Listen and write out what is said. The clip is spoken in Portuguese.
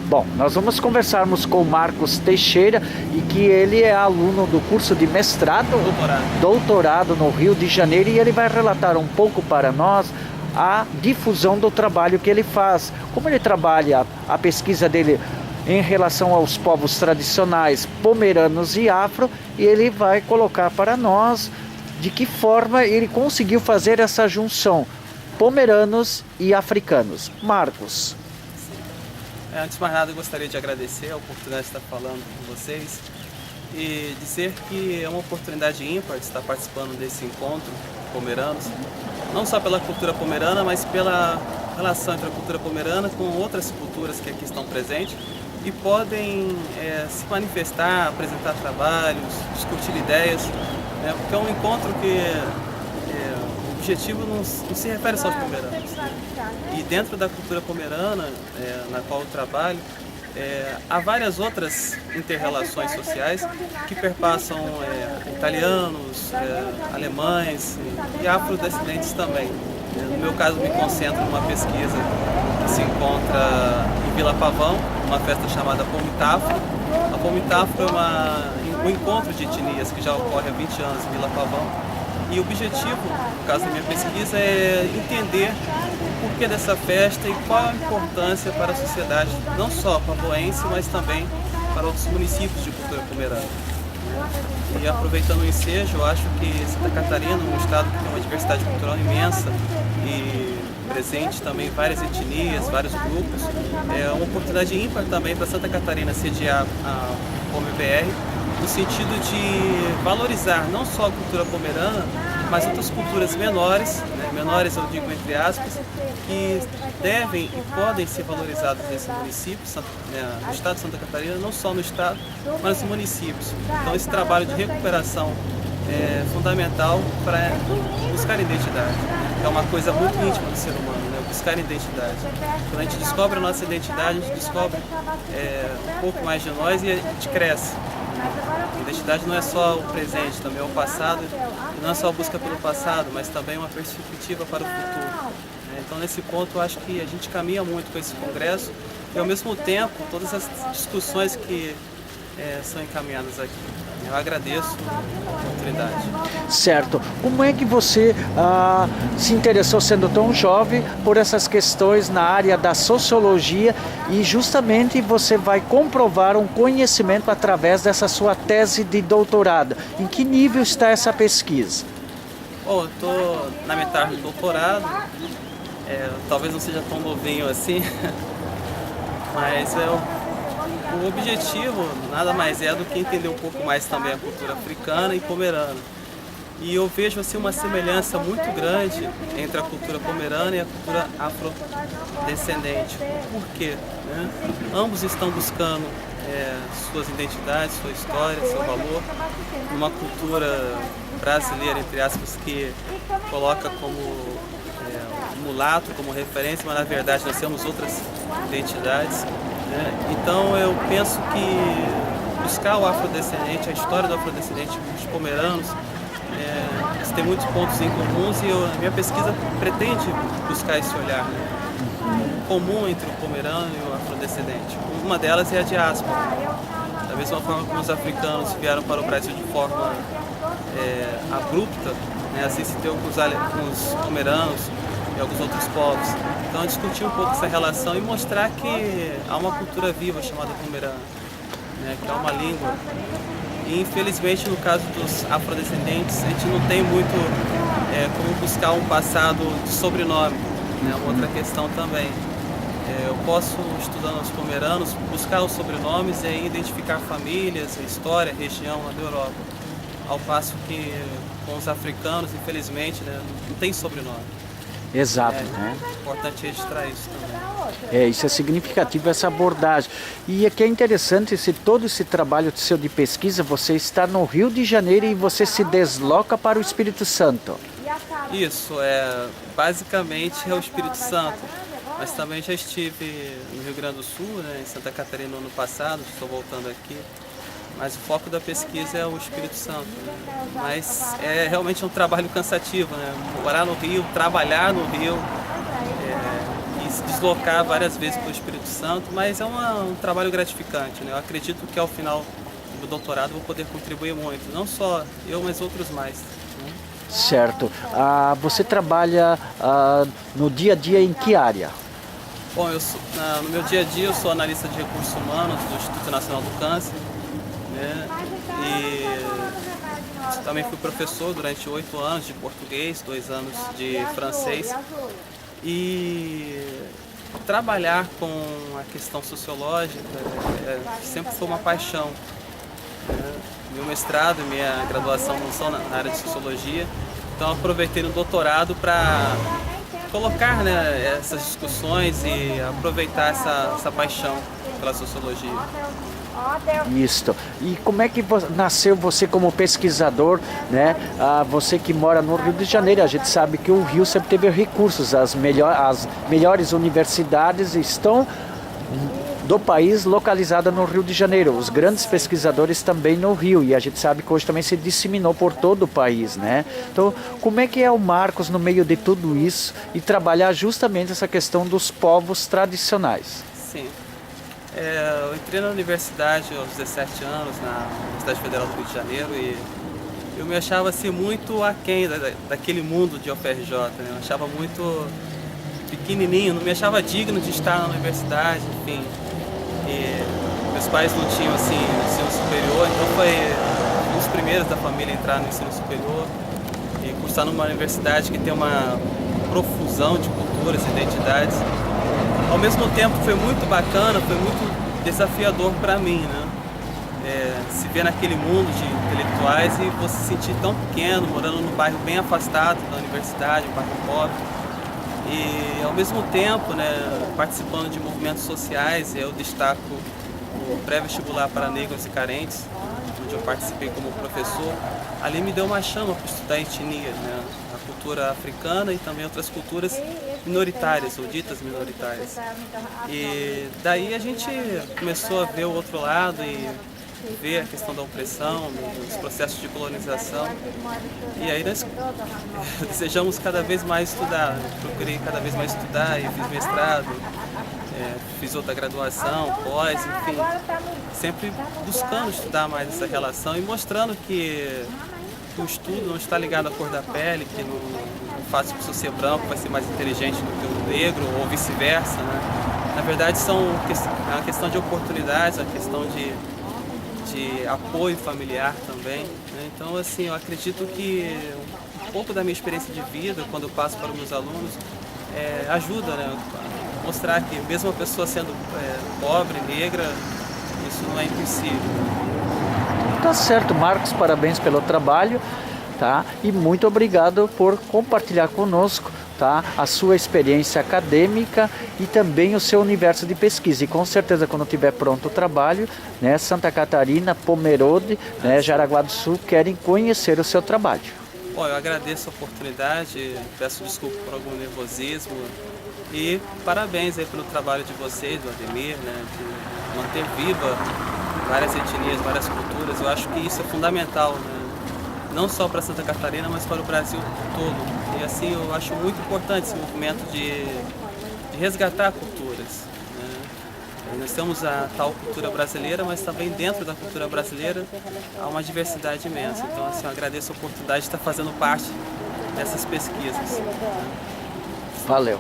Bom, nós vamos conversarmos com o Marcos Teixeira, e que ele é aluno do curso de mestrado, doutorado no Rio de Janeiro, e ele vai relatar um pouco para nós a difusão do trabalho que ele faz, como ele trabalha a pesquisa dele em relação aos povos tradicionais pomeranos e afro, e ele vai colocar para nós de que forma ele conseguiu fazer essa junção pomeranos e africanos. Marcos. Antes de mais nada, eu gostaria de agradecer a oportunidade de estar falando com vocês e dizer que é uma oportunidade ímpar de estar participando desse encontro pomeranos, não só pela cultura pomerana, mas pela relação entre a cultura pomerana com outras culturas que aqui estão presentes e podem se manifestar, apresentar trabalhos, discutir ideias, porque é um encontro que o objetivo não se refere só aos pomeranos. E dentro da cultura pomerana, na qual eu trabalho, há várias outras inter-relações sociais que perpassam italianos, alemães e afrodescendentes também. No meu caso, me concentro numa pesquisa que se encontra em Vila Pavão, uma festa chamada Pomitafro. A Pomitafro é um encontro de etnias que já ocorre há 20 anos em Vila Pavão. E o objetivo, no caso da minha pesquisa, é entender o porquê dessa festa e qual a importância para a sociedade, não só pavoense, mas também para outros municípios de cultura pomerana. E aproveitando o ensejo, eu acho que Santa Catarina, um estado que tem uma diversidade cultural imensa e presente também várias etnias, vários grupos, é uma oportunidade ímpar também para Santa Catarina sediar a POMEBR, no sentido de valorizar não só a cultura pomerana, mas outras culturas menores, menores eu digo entre aspas, que devem e podem ser valorizadas nesse município, no estado de Santa Catarina, não só no estado, mas nos municípios. Então esse trabalho de recuperação é fundamental para buscar identidade. É uma coisa muito íntima do ser humano, buscar identidade. Quando a gente descobre a nossa identidade, a gente descobre um pouco mais de nós e a gente cresce. A identidade não é só o presente, também é o passado, e não é só a busca pelo passado, mas também uma perspectiva para o futuro. Então, nesse ponto, eu acho que a gente caminha muito com esse congresso e, ao mesmo tempo, todas as discussões que são encaminhadas aqui. Eu agradeço a oportunidade. Certo. Como é que você se interessou, sendo tão jovem, por essas questões na área da sociologia, e justamente você vai comprovar um conhecimento através dessa sua tese de doutorado? Em que nível está essa pesquisa? Bom, eu estou na metade do doutorado, talvez não seja tão novinho assim, mas o objetivo nada mais é do que entender um pouco mais também a cultura africana e pomerana. E eu vejo assim uma semelhança muito grande entre a cultura pomerana e a cultura afrodescendente. Por quê? Ambos estão buscando suas identidades, sua história, seu valor, numa cultura brasileira, entre aspas, que coloca como mulato como referência, mas na verdade nós temos outras identidades. Então eu penso que buscar o afrodescendente, a história do afrodescendente, os pomeranos, eles têm muitos pontos em comuns, e a minha pesquisa pretende buscar esse olhar comum entre o pomerano e o afrodescendente. Uma delas é a diáspora. Da mesma forma como os africanos vieram para o Brasil de forma abrupta, assim se deu com os pomeranos e alguns outros povos. Então, discutir um pouco essa relação e mostrar que há uma cultura viva chamada pomerana, que é uma língua. E, infelizmente, no caso dos afrodescendentes, a gente não tem muito como buscar um passado de sobrenome, uma outra questão também. Eu posso, estudando os pomeranos, buscar os sobrenomes e aí identificar famílias, história, região lá da Europa. Ao passo que com os africanos, infelizmente, não tem sobrenome. Exato, É importante registrar isso também. Isso é significativo, essa abordagem. E aqui é interessante, todo esse trabalho seu de pesquisa, você está no Rio de Janeiro e você se desloca para o Espírito Santo. Isso, basicamente é o Espírito Santo, mas também já estive no Rio Grande do Sul, em Santa Catarina no ano passado, estou voltando aqui. Mas o foco da pesquisa é o Espírito Santo. Mas é realmente um trabalho cansativo, morar no Rio, trabalhar no Rio, deslocar várias vezes para o Espírito Santo, mas é um trabalho gratificante, né? Eu acredito que ao final do doutorado eu vou poder contribuir muito, não só eu, mas outros mais. Né? Certo. Você trabalha no dia a dia em que área? Bom, no meu dia a dia eu sou analista de recursos humanos do Instituto Nacional do Câncer, né? E também fui professor durante 8 anos de português, 2 anos de francês. E trabalhar com a questão sociológica sempre foi uma paixão. Né? Meu mestrado e minha graduação não são na área de sociologia, então aproveitei no doutorado para colocar, né, essas discussões e aproveitar essa paixão pela sociologia. Isso. E como é que nasceu você como pesquisador, né? Você que mora no Rio de Janeiro, a gente sabe que o Rio sempre teve recursos, as melhores universidades estão do país localizada no Rio de Janeiro, os grandes pesquisadores também no Rio, e a gente sabe que hoje também se disseminou por todo o país, né? Então, como é que é o Marcos no meio de tudo isso e trabalhar justamente essa questão dos povos tradicionais? Sim. Eu entrei na universidade aos 17 anos, na Universidade Federal do Rio de Janeiro, e eu me achava assim muito aquém daquele mundo de UFRJ, né? Eu achava muito pequenininho, não me achava digno de estar na universidade, enfim. E meus pais não tinham assim ensino superior, então foi um dos primeiros da família a entrar no ensino superior e cursar numa universidade que tem uma profusão de culturas e identidades. Ao mesmo tempo foi muito bacana, foi muito desafiador para mim, né? Se ver naquele mundo de intelectuais e você se sentir tão pequeno, morando num bairro bem afastado da universidade, um bairro pobre. E ao mesmo tempo, né, participando de movimentos sociais, eu destaco o pré-vestibular para negros e carentes, onde eu participei como professor. Ali me deu uma chama para estudar etnias, né, a cultura africana e também outras culturas minoritárias, ou ditas minoritárias. E daí a gente começou a ver o outro lado e ver a questão da opressão, dos processos de colonização. E aí nós desejamos cada vez mais estudar. Procurei cada vez mais estudar e fiz mestrado, fiz outra graduação, pós, enfim. Sempre buscando estudar mais essa relação e mostrando que o estudo não está ligado à cor da pele, que não faz com que o ser branco vai ser mais inteligente do que o negro, ou vice-versa, né? Na verdade, é uma questão de oportunidades, uma questão de apoio familiar também, né? Então, assim, eu acredito que um pouco da minha experiência de vida, quando eu passo para os meus alunos, ajuda, né? A mostrar que mesmo a pessoa sendo pobre, negra, isso não é impossível. Tá certo, Marcos, parabéns pelo trabalho, tá? E muito obrigado por compartilhar conosco, tá? A sua experiência acadêmica e também o seu universo de pesquisa. E com certeza, quando tiver pronto o trabalho, né, Santa Catarina, Pomerode, né, Jaraguá do Sul querem conhecer o seu trabalho. Bom, eu agradeço a oportunidade, peço desculpa por algum nervosismo e parabéns aí pelo trabalho de vocês, do Ademir, né, de manter viva várias etnias, várias culturas. Eu acho que isso é fundamental, né? Não só para Santa Catarina, mas para o Brasil todo. E assim, eu acho muito importante esse movimento de resgatar culturas, né? Nós temos a tal cultura brasileira, mas também dentro da cultura brasileira há uma diversidade imensa. Então, assim, eu agradeço a oportunidade de estar fazendo parte dessas pesquisas. Valeu.